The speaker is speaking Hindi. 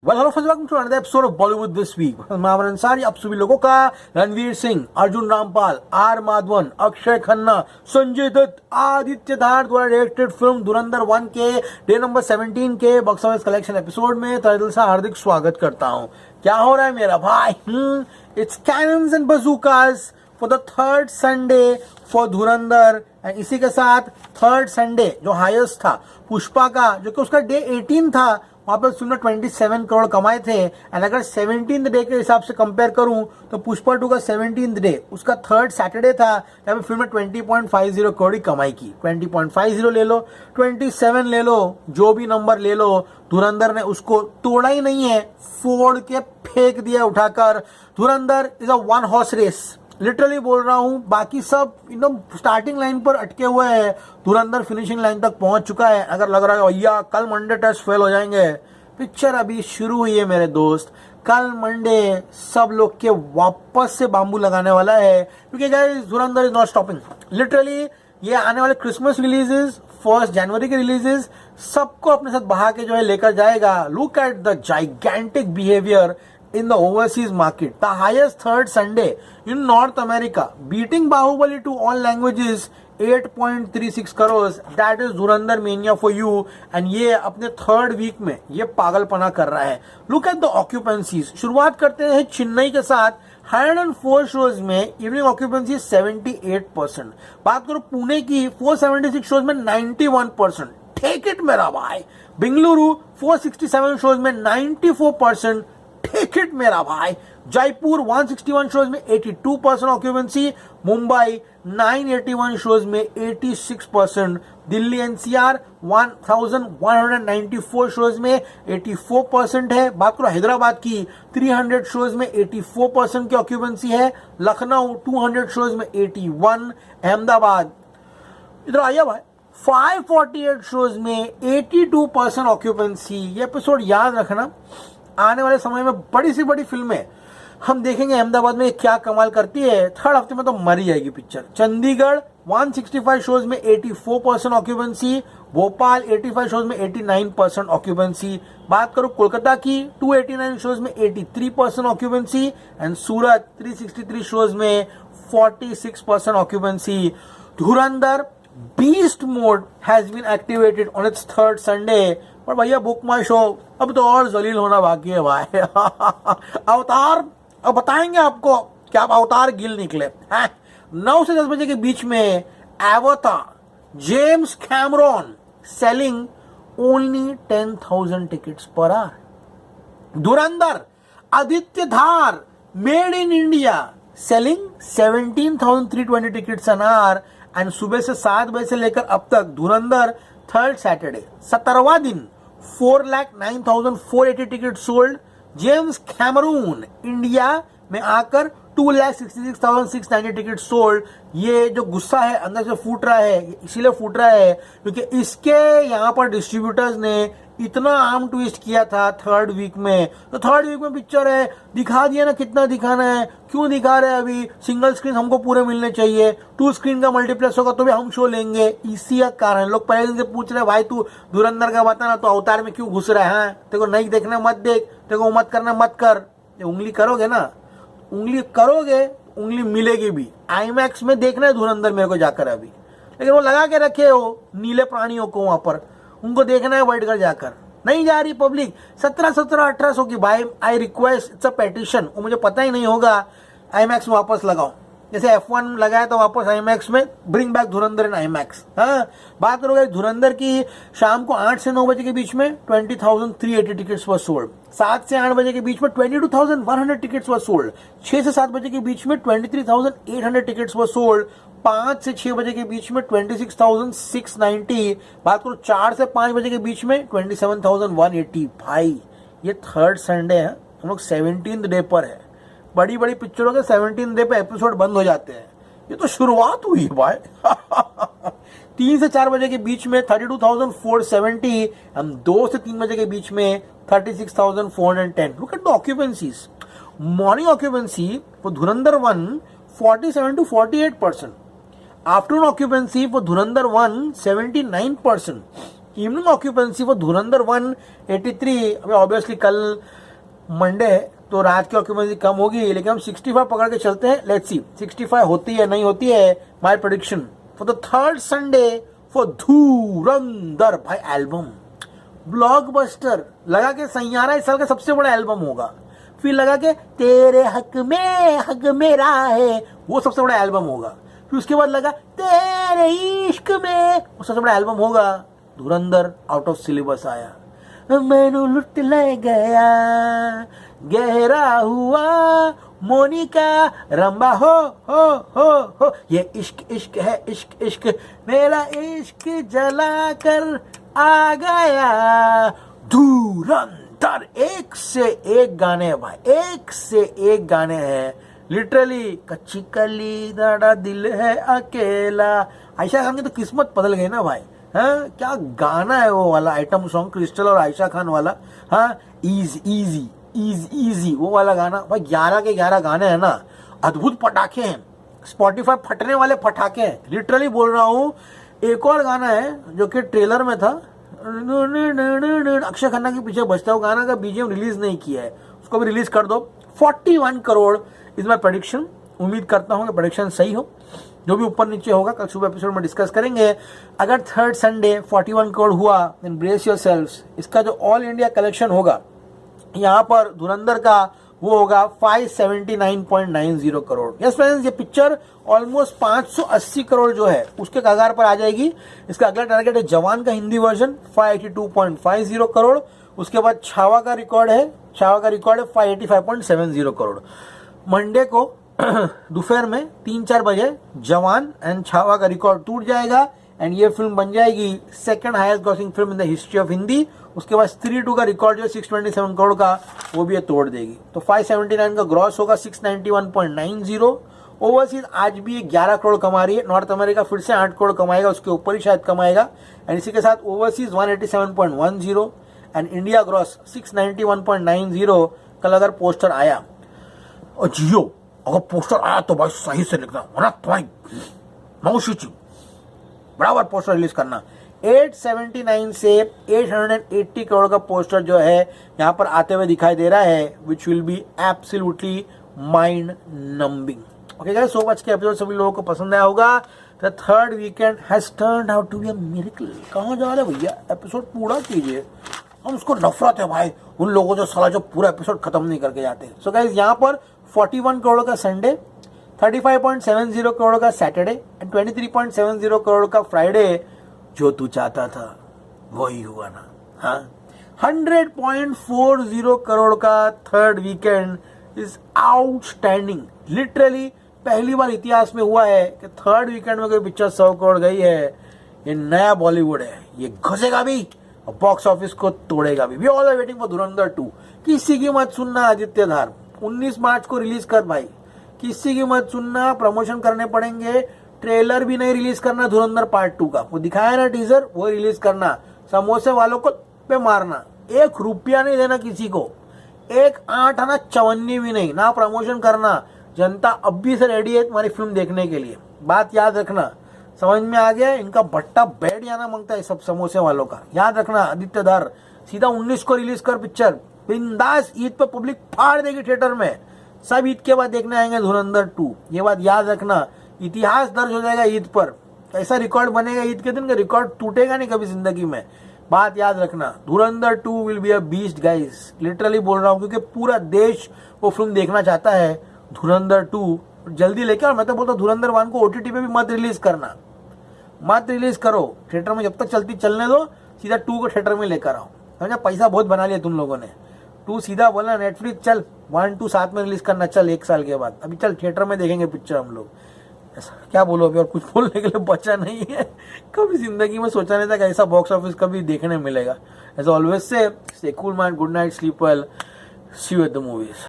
Well, hello friends, welcome to another episode of Bollywood This Week. मैं अमर अंसारी, आप सभी लोगों का रणवीर सिंह, अर्जुन रामपाल, आर माधवन, अक्षय खन्ना, संजय दत्त, आदित्य धार द्वारा डायरेक्टेड फिल्म धुरंधर 1 के डे नंबर 17 के बॉक्स ऑफिस कलेक्शन एपिसोड में तहे दिल से हार्दिक स्वागत करता हूं। क्या हो रहा है मेरा भाई? It's cannons and bazookas for the third Sunday for Dhurandhar. इसी के साथ थर्ड संडे जो हाईएस्ट था पुष्पा का, जो कि उसका डे 18 था, वहां पर फिल्म ने 27 करोड़ कमाए थे। एंड अगर 17th डे के हिसाब से कंपेयर करूं तो पुष्पा 2 का 17th डे उसका थर्ड सैटरडे था, जहां पर फिल्म ने 20.50 करोड़ की कमाई की। 20.50 ले लो, 27 ले लो, जो भी नंबर ले लो, धुरंधर ने उसको तोड़ा ही नहीं है, फोड़ के फेंक दिया उठाकर। Dhurandhar is a one horse race, literally बोल रहा हूं। बाकी सब एकदम स्टार्टिंग लाइन पर अटके हुए हैं, धुरंधर फिनिशिंग लाइन तक पहुंच चुका है। अगर लग रहा है भैया कल मंडे टेस्ट फेल हो जाएंगे, पिक्चर अभी शुरू हुई है मेरे दोस्त। कल मंडे सब लोग के वापस से बांबू लगाने वाला है, क्योंकि guys Dhurandhar is not stopping. Literally ये आने वाले क्रिसमस रिलीजेस, 1 जनवरी के रिलीजेस, सबको अपने साथ बहा के जो है लेकर जाएगा। Look at the gigantic behaviour in the overseas market, the highest third Sunday in North America, beating Bahubali to all languages 8.36 crores. That is Dhurandhar mania for you. And ये अपने थर्ड वीक में ये पागलपना कर रहा है। Look at the occupancies. शुरुआत करते हैं चेन्नई के साथ। 104 शोज में इवनिंग ऑक्यूपेंसी 78%। बात करो पुणे की, 476 शोज में 91%। टेक इट मेरा भाई। बेंगलुरु 467 शोज में 94%। टेक इट मेरा भाई। जयपुर 161 शोज में 82% ऑक्यूपेंसी। मुंबई 981 शोज में 86%। दिल्ली एनसीआर 1194 शोज में 84% है। बात करो हैदराबाद की, 300 शोज में 84% की ऑक्यूपेंसी है। लखनऊ 200 शोज में 81। अहमदाबाद, इधर आइए भाई, 548 शोज में 82% ऑक्यूपेंसी। ये एपिसोड याद रखना, आने वाले समय में बड़ी सी बड़ी फिल्में हम देखेंगे अहमदाबाद में क्या कमाल करती है। थर्ड हफ्ते में तो मर ही जाएगी पिक्चर। चंडीगढ़ 165 शोज में 84% ऑक्यूपेंसी। भोपाल 85 शोज में 89% ऑक्यूपेंसी। बात करो कोलकाता की, 289 शोज में 83% ऑक्यूपेंसी। एंड सूरत 363 शोज में 46% occupancy. Dhurandhar beast mode has been activated on its third Sunday. पर भैया बुक माई शो अब तो और जलील होना बाकी है भाई। अवतार, अब बताएंगे आपको कि आप अवतार गिल निकले। 9 से 10 बजे के बीच में Avatar James Cameron selling only 10,000 tickets per hour. Dhurandhar Aditya Dhar made in India selling 17,320 tickets an hour. And सुबह से 7 बजे से लेकर अब तक धुरंधर थर्ड सैटरडे 17वां दिन 4,09,480 ticket sold. James Cameron India में आकर 2,66,690 टिकट सोल्ड। ये जो गुस्सा है अंदर से फूट रहा है, इसीलिए फूट रहा है क्योंकि इसके यहाँ पर डिस्ट्रीब्यूटर्स ने इतना आर्म ट्विस्ट किया था थर्ड वीक में। तो थर्ड वीक में पिक्चर है, दिखा दिया ना कितना दिखाना है, क्यों दिखा रहे हैं अभी। सिंगल स्क्रीन हमको पूरे मिलने चाहिए, 2 स्क्रीन का मल्टीप्लेक्स होगा तो भी हम शो लेंगे। इसी का कारण लोग पहले दिन से पूछ रहे भाई तू धुरंधर का बता ना, तो अवतार में क्यों घुस रहा है? हाँ, तेरे को नहीं देखना मत देख, तेरे को मत करना मत कर। उंगली करोगे ना, उंगली करोगे, उंगली मिलेगी भी। आईमैक्स में देखना है धुरंधर मेरे को जाकर अभी, लेकिन वो लगा के रखे हो नीले प्राणियों को वहां पर, उनको देखना है बैठ कर जाकर। नहीं जा रही पब्लिक 1700-1800 की भाई। I request, it's a petition. वो मुझे पता ही नहीं होगा, आईमैक्स में वापस लगाओ। जैसे F1 लगाया तो वापस आईमैक्स में, ब्रिंग बैक धुरंधर इन आईमैक्स। हाँ, बात करोगे धुरंधर की, शाम को 8 से 9 बजे के बीच में 20,380 टिकट्स वर सोल्ड। 7 से 8 बजे के बीच में 22,100 टिकट्स वर सोल्ड। 6 से 7 बजे के बीच में 23,800 टिकट्स वर सोल्ड। 5 से 6 बजे के बीच में 26,690। बात करो 4 से 5 बजे के बीच में 27,180। भाई ये थर्ड संडे है, हम लोग 17th डे पर है। बड़ी बड़ी पिक्चरों के 17th डे पे एपिसोड बंद हो जाते हैं, ये तो शुरुआत हुई है भाई। 3 से 4 बजे के बीच में 32,470। हम 2 से 3 बजे के बीच में 36,410। Look at the occupancies. Morning occupancy for Dhurandhar 1 47 to 48%। Afternoon occupancy for Dhurandhar 1 79%। Evening occupancy वो धुरंधर 183, अभी ऑब्वियसली कल मंडे है तो रात की ऑक्यूपेंसी कम होगी, लेकिन हम 65 पकड़ के चलते हैं। लेट्स सी 65 होती है नहीं होती है। My prediction for the third Sunday for धुरंधर भाई एल्बम ब्लॉकबस्टर लगा के सैयारा इस साल का सबसे बड़ा एल्बम होगा। फिर लगा के तेरे हक मेरा है वो सबसे बड़ा एल्बम होगा। फिर उसके बाद लगा तेरे इश्क में वो सबसे बड़ा एल्बम होगा। धुरंधर आउट ऑफ सिलेबस आया, मैनू लुट ले गया, गहरा हुआ मोनिका रंबा हो ये इश्क इश्क है इश्क इश्क मेरा इश्क जला कर आ गया। धुरंधर एक से एक गाने हैं भाई, एक से एक गाने हैं। लिटरली कच्ची कली दादा दिल है अकेला, आयशा खान की तो किस्मत बदल गई ना भाई। हाँ क्या गाना है वो वाला आइटम सॉन्ग क्रिस्टल और आयशा खान वाला। हाँ इजी वो वाला गाना भाई। 11 के 11 गाने हैं ना, अद्भुत पटाखे हैं, स्पॉटिफाई फटने वाले पटाखे हैं, लिटरली बोल रहा हूँ। एक और गाना है जो कि ट्रेलर में था, अक्षय खन्ना के पीछे बजता है वो गाना का बीजीएम रिलीज नहीं किया है, उसको भी रिलीज कर दो। 41 करोड़ इज माई प्रेडिक्शन। उम्मीद करता हूँ कि प्रेडिक्शन सही हो, जो भी ऊपर नीचे होगा कल सुबह एपिसोड में डिस्कस करेंगे। अगर थर्ड संडे 41 करोड़ हुआ देन ब्रेस योरसेल्व्स। इसका जो ऑल इंडिया कलेक्शन होगा यहाँ पर धुरंधर का वो होगा 579.90 करोड़। यस फ्रेंड्स, ये पिक्चर ऑलमोस्ट 580 करोड़ जो है उसके कगार पर आ जाएगी। इसका अगला टारगेट है जवान का हिंदी वर्जन 582.50 करोड़। उसके बाद छावा का रिकॉर्ड है 585.70 करोड़। मंडे को दोपहर में 3-4 बजे जवान एंड छावा का रिकॉर्ड टूट जाएगा एंड ये फिल्म बन जाएगी second highest grossing film in the history of Hindi. उसके बाद स्त्री 2 का रिकॉर्ड जो है 627 करोड़ का वो भी ये तोड़ देगी। तो 579 का ग्रॉस होगा 691.90। ओवरसीज आज भी 11 करोड़ कमा रही है। नॉर्थ अमेरिका फिर से 8 करोड़ कमाएगा, उसके ऊपर ही शायद कमाएगा। एंड इसी के साथ ओवरसीज 187.10 एंड इंडिया ग्रॉस 691.90। कल अगर पोस्टर आया और जियो अगर पोस्टर आया तो भाई सही से लिखना, वरना तो भाई मौसी बराबर पोस्टर रिलीज करना। 879 से 880 करोड़ का पोस्टर जो है यहाँ पर आते हुए दिखाई दे रहा है, which will be absolutely mind numbing. Okay guys, so much के एपिसोड सभी लोगों को पसंद आया होगा। The third weekend has turned out to be a miracle. कहाँ जा रहे भैया, एपिसोड पूरा कीजिए। हम उसको नफरत है भाई उन लोगों जो साला जो पूरा एपिसोड खत्म नहीं करके जाते। सो गाइस, यहाँ पर 41 करोड़ का संडे, 35.70 करोड़ का सैटरडे एंड 23.70 करोड़ का फ्राइडे। जो तू चाहता था वही हुआ ना। हाँ, 100.40 करोड़ का third weekend is outstanding. Literally पहली बार इतिहास में हुआ है कि थर्ड वीकेंड में कोई पिक्चर 100 करोड़ गई है। ये नया बॉलीवुड है, ये घुसेगा भी और बॉक्स ऑफिस को तोड़ेगा भी। We all are waiting for Dhurandhar 2। किसी की मत सुनना आदित्य धार, 19 मार्च को रिलीज कर भाई। किसी की मत सुनना, प्रमोशन करने पड़ेंगे। ट्रेलर भी नहीं रिलीज करना धुरंधर पार्ट 2 का, वो दिखाया ना टीजर, वो रिलीज करना। समोसे वालों को पे मारना, 1 रुपया नहीं देना किसी को, 1 8 आना चवन्नी भी नहीं, ना प्रमोशन करना। जनता अब भी से रेडी है तुम्हारी फिल्म देखने के लिए। बात याद रखना, समझ में आ गया? इनका भट्टा बैठ जाना मांगता है सब समोसे वालों का। याद रखना आदित्य धार, सीधा 19 को रिलीज कर पिक्चर, बिंदास। ईद पे पब्लिक फाड़ देगी थिएटर में, सब ईद के बाद देखने आएंगे धुरंधर 2। ये बात याद रखना, इतिहास दर्ज हो जाएगा ईद पर। ऐसा रिकॉर्ड बनेगा ईद के दिन का, रिकॉर्ड टूटेगा नहीं कभी जिंदगी में। बात याद रखना, धुरंधर 2 will be a beast guys. Literally बोल रहा हूँ क्योंकि पूरा देश वो फिल्म देखना चाहता है। धुरंधर 2 जल्दी लेके, और मैं तो बोलता हूँ धुरंधर 1 को OTT पे भी मत रिलीज करना, मत रिलीज करो। थिएटर में जब तक चलती चलने दो, सीधा 2 को थिएटर में लेकर आओ। समझा? पैसा बहुत बना लिया तुम लोगों ने। 2 सीधा बोला नेटफ्लिक्स चल 1 2 साथ में रिलीज करना, चल 1 साल के बाद। अभी चल थिएटर में देखेंगे पिक्चर हम लोग। ऐसा क्या बोलो, अभी और कुछ बोलने के लिए बचा नहीं है। कभी जिंदगी में सोचा नहीं था कि ऐसा बॉक्स ऑफिस कभी देखने मिलेगा। As always say stay cool man, good night, sleep well, see you at the movies.